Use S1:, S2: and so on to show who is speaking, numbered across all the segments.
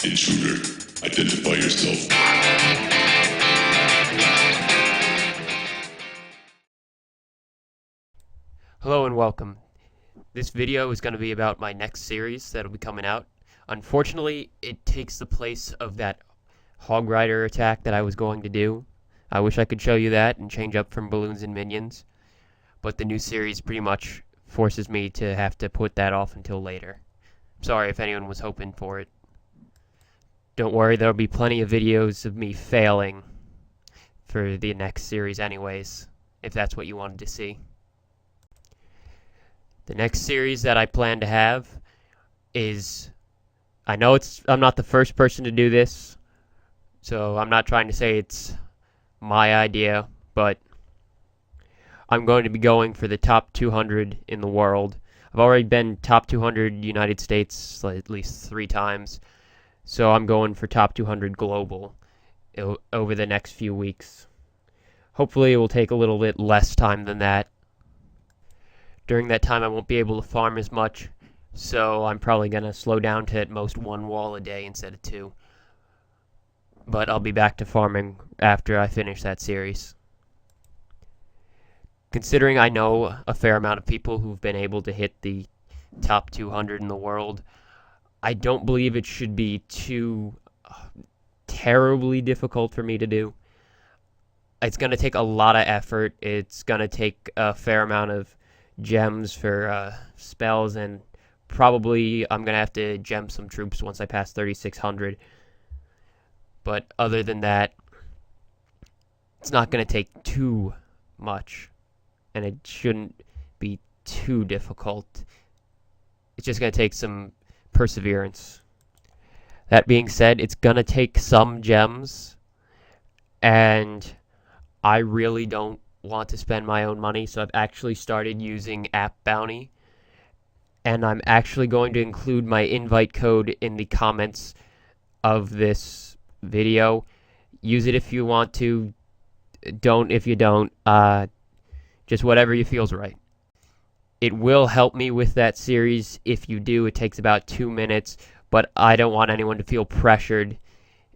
S1: Intruder, identify yourself.
S2: Hello and welcome. This video is going to be about my next series that'll be coming out. Unfortunately, it takes the place of that Hog Rider attack that I was going to do. I wish I could show you that and change up from balloons and minions, but the new series pretty much forces me to have to put that off until later. Sorry if anyone was hoping for it. Don't worry, there'll be plenty of videos of me failing for the next series anyways, if that's what you wanted to see. The next series that I plan to have is, I'm not the first person to do this, so I'm not trying to say it's my idea, but I'm going to be going for the top 200 in the world. I've already been top 200 United States at least 3 times, so I'm going for top 200 global over the next few weeks. Hopefully it will take a little bit less time than that. During that time I won't be able to farm as much, so I'm probably going to slow down to at most 1 wall a day instead of 2. But I'll be back to farming after I finish that series. Considering I know a fair amount of people who've been able to hit the top 200 in the world, I don't believe it should be too terribly difficult for me to do. It's going to take a lot of effort. It's going to take a fair amount of gems for spells, and probably I'm going to have to gem some troops once I pass 3,600. But other than that, it's not going to take too much, and it shouldn't be too difficult. It's just going to take some perseverance. That being said, it's going to take some gems, and I really don't want to spend my own money, so I've actually started using App Bounty, and I'm actually going to include my invite code in the comments of this video. Use it if you want to, don't if you don't, just whatever you feels right. It will help me with that series if you do. It takes about 2 minutes, but I don't want anyone to feel pressured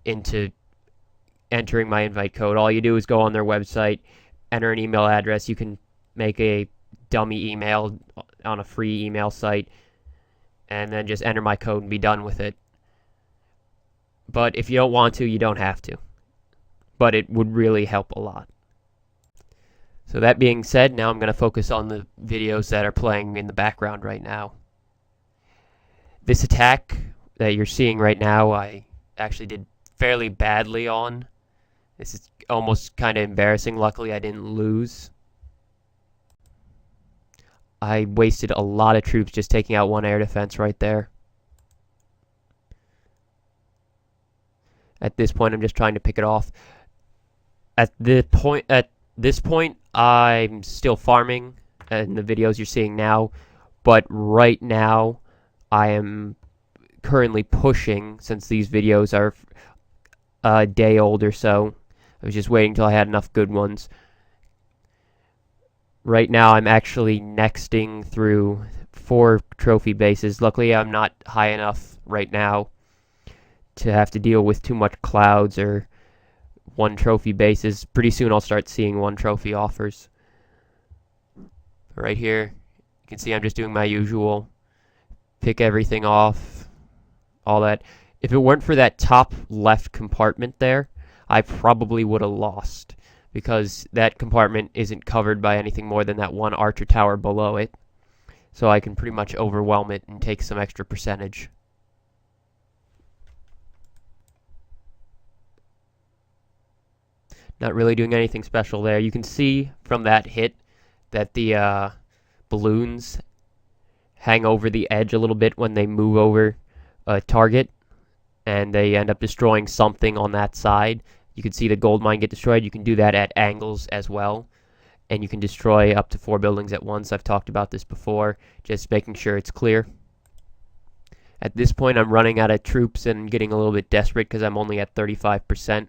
S2: into entering my invite code. All you do is go on their website, enter an email address. You can make a dummy email on a free email site, and then just enter my code and be done with it. But if you don't want to, you don't have to. But it would really help a lot. So that being said, now I'm going to focus on the videos that are playing in the background right now. This attack that you're seeing right now, I actually did fairly badly on. This is almost kind of embarrassing. Luckily, I didn't lose. I wasted a lot of troops just taking out 1 air defense right there. At this point, I'm just trying to pick it off. At this point, I'm still farming in the videos you're seeing now, but right now, I am currently pushing, since these videos are a day old or so. I was just waiting until I had enough good ones. Right now, I'm actually nexting through 4 trophy bases. Luckily, I'm not high enough right now to have to deal with too much clouds or 1 trophy bases. Pretty soon, I'll start seeing 1 trophy offers. Right here, you can see I'm just doing my usual. Pick everything off, all that. If it weren't for that top left compartment there, I probably would have lost, because that compartment isn't covered by anything more than that 1 archer tower below it. So I can pretty much overwhelm it and take some extra percentage. Not really doing anything special there. You can see from that hit that the balloons hang over the edge a little bit when they move over a target, and they end up destroying something on that side. You can see the gold mine get destroyed. You can do that at angles as well, and you can destroy up to 4 buildings at once. I've talked about this before, just making sure it's clear. At this point, I'm running out of troops and getting a little bit desperate because I'm only at 35%.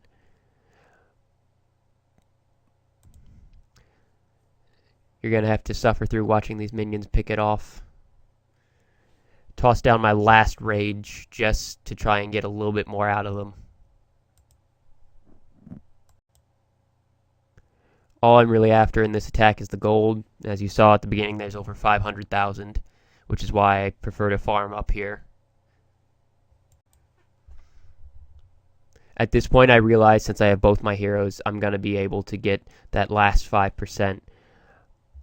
S2: You're going to have to suffer through watching these minions pick it off. toss down my last rage just to try and get a little bit more out of them. All I'm really after in this attack is the gold. As you saw at the beginning, there's over 500,000, which is why I prefer to farm up here. At this point, I realize since I have both my heroes, I'm going to be able to get that last 5%.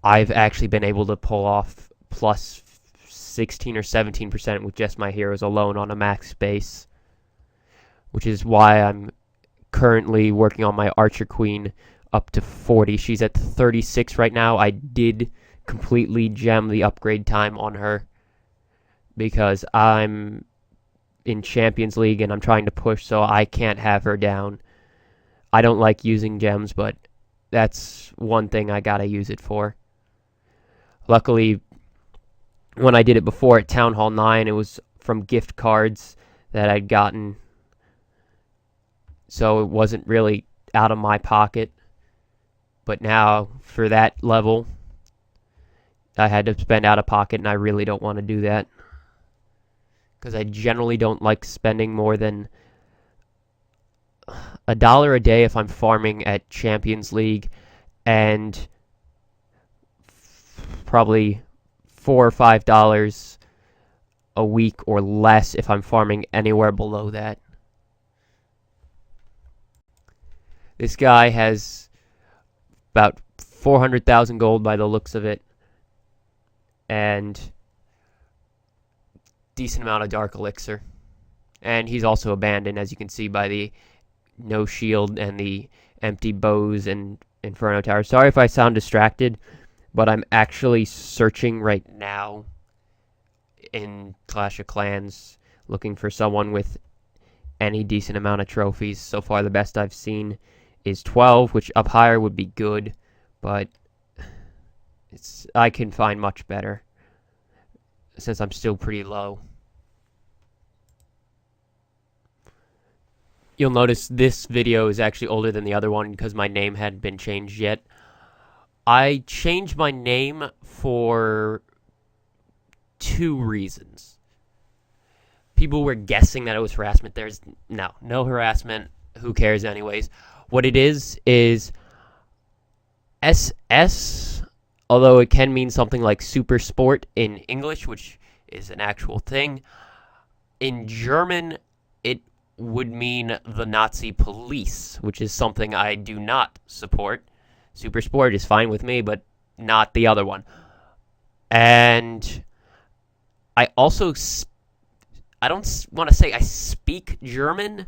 S2: I've actually been able to pull off plus 16 or 17% with just my heroes alone on a max base, which is why I'm currently working on my Archer Queen up to 40. She's at 36 right now. I did completely gem the upgrade time on her because I'm in Champions League and I'm trying to push, so I can't have her down. I don't like using gems, but that's one thing I gotta use it for. Luckily, when I did it before at Town Hall 9, it was from gift cards that I'd gotten, so it wasn't really out of my pocket. But now, for that level, I had to spend out of pocket, and I really don't want to do that. Because I generally don't like spending more than $1 a day if I'm farming at Champions League, and probably $4 or $5 a week or less if I'm farming anywhere below that. This guy has about 400,000 gold by the looks of it, and decent amount of dark elixir. And he's also abandoned, as you can see by the no shield and the empty bows and Inferno Tower. Sorry if I sound distracted, but I'm actually searching right now in Clash of Clans looking for someone with any decent amount of trophies. So far the best I've seen is 12, which up higher would be good, but I can find much better since I'm still pretty low. You'll notice this video is actually older than the other one because my name hadn't been changed yet. I changed my name for 2 reasons. People were guessing that it was harassment. There's no harassment. Who cares anyways? What it is SS, although it can mean something like super sport in English, which is an actual thing. In German, it would mean the Nazi police, which is something I do not support. Super sport is fine with me, but not the other one. And I also, I don't want to say I speak German.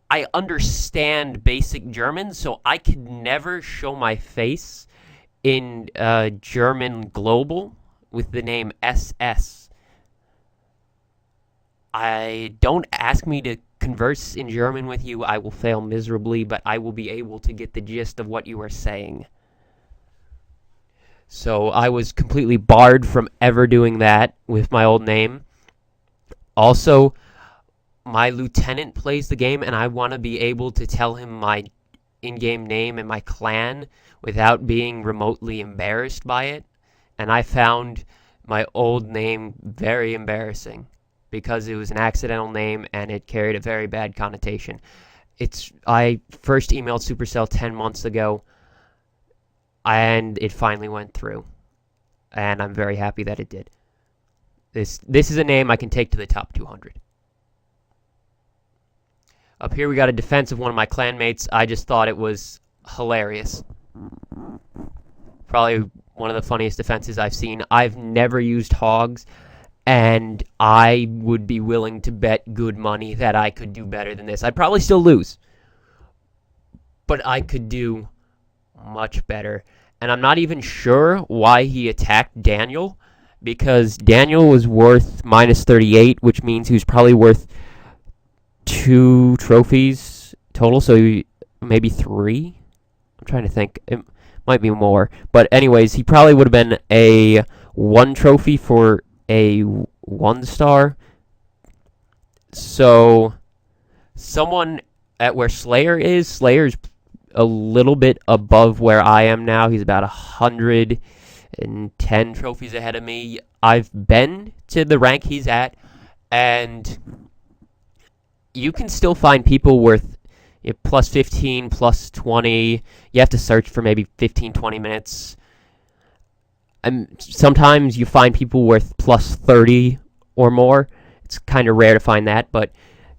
S2: I understand basic German, so I could never show my face in German Global with the name SS. Don't ask me to converse in German with you. I will fail miserably, but I will be able to get the gist of what you are saying. So I was completely barred from ever doing that with my old name. Also, my lieutenant plays the game, and I want to be able to tell him my in-game name and my clan without being remotely embarrassed by it. And I found my old name very embarrassing because it was an accidental name and it carried a very bad connotation. I first emailed Supercell 10 months ago, and it finally went through. And I'm very happy that it did. This is a name I can take to the top 200. Up here we got a defense of one of my clanmates. I just thought it was hilarious. Probably one of the funniest defenses I've seen. I've never used hogs, and I would be willing to bet good money that I could do better than this. I'd probably still lose, but I could do much better. And I'm not even sure why he attacked Daniel, because Daniel was worth minus 38, which means he was probably worth 2 trophies total, so maybe 3? I'm trying to think. It might be more. But anyways, he probably would have been a 1 trophy for a 1 star. So, someone at where Slayer's a little bit above where I am now. He's about 110 trophies ahead of me. I've been to the rank he's at, and you can still find people worth plus 15, plus 20. You have to search for maybe 15, 20 minutes. And sometimes you find people worth plus 30 or more. It's kind of rare to find that, but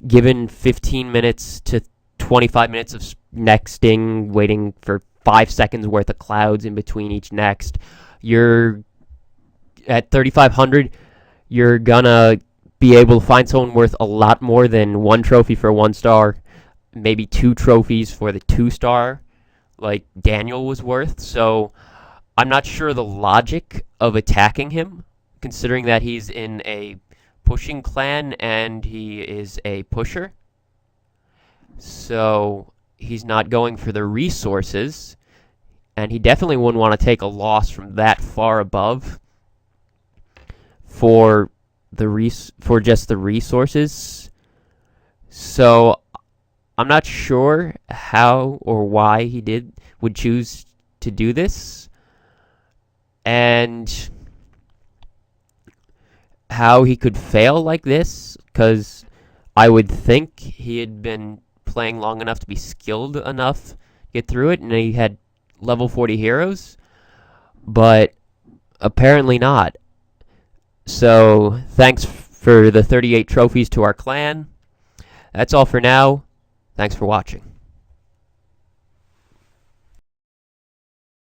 S2: given 15 minutes to 25 minutes of nexting, waiting for 5 seconds worth of clouds in between each next, you're at 3,500. You're gonna be able to find someone worth a lot more than 1 trophy for 1 star, maybe 2 trophies for the 2-star, like Daniel was worth. So I'm not sure the logic of attacking him, considering that he's in a pushing clan and he is a pusher. So he's not going for the resources, and he definitely wouldn't want to take a loss from that far above for just the resources. So I'm not sure how or why he would choose to do this, and how he could fail like this, because I would think he had been playing long enough to be skilled enough to get through it, and he had level 40 heroes, but apparently not. So thanks for the 38 trophies to our clan. That's all for now. Thanks for watching.